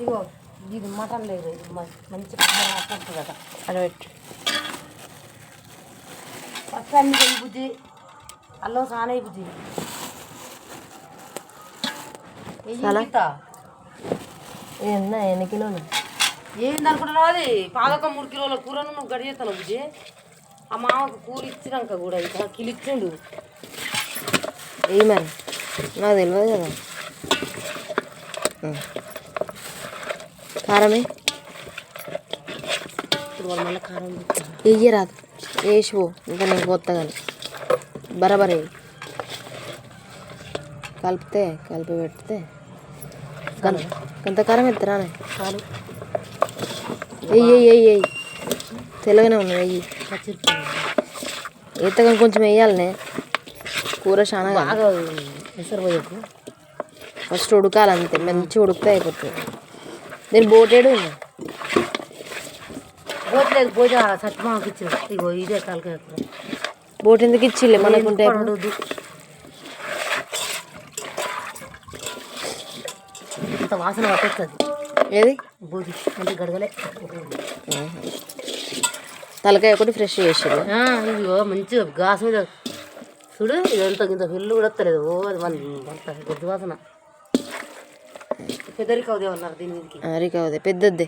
ఇగో ఇది మటన్ లేదు, ఇది మంచి వస్తుంది కదా. అది పెట్టు. ఫస్ట్ అన్ని వెయ్యి బుజ్జి, అల్లం సానే బుజ్జి ఏందా ఎన్ని కిలోలు ఏంది అనుకుంటున్నావు? అది పాదొక 3 కిలోల కూరను నువ్వు గడిచేస్తాను బుజ్జి. ఆ మామకు కూర ఇచ్చినాక కూడా ఇంకా కిలో ఇచ్చిండు. ఏ మరి నాకు తెలియదు కదా. కారమే ఇప్పుడు వాళ్ళు మళ్ళీ కారం వెయ్యరాదు, వేసిపో ఇంకా నేను కొత్త కానీ బరాబరే కలిపితే కలిపి పెడితే కొంత కారం ఎత్తరానే చాలు. వెయ్యి తెల్లగానే ఉన్నాయి వెయ్యి ఎత్తగా కొంచెం వేయాలనే కూర చాలా బాగా ఎసరు పోయకు. ఫస్ట్ ఉడకాలి అంతే, మంచిగా ఉడికితే అయిపోతుంది. నేను బోటేడు పోతలేదు పోతే సత్యమామకి ఇచ్చింది. ఇగో ఇదే తలకాయ కూర. బోట్ ఎందుకు ఇచ్చిలే మనకుంటే ఇంత వాసన పట్టేస్తుంది. ఏది బోది అంటే గడగలే. తలకాయ ఒకటి ఫ్రెష్ చేసారు. ఇదిగో మంచిగా గాసు మీద చూడు, ఇదంతా ఇంత పిల్లు కూడా వస్తలేదు. ఓ అది మన గొద్దు వాసన. పెద్దరికవుదే ఉన్నారు దీని మీదకి. రికవదే పెద్దదే.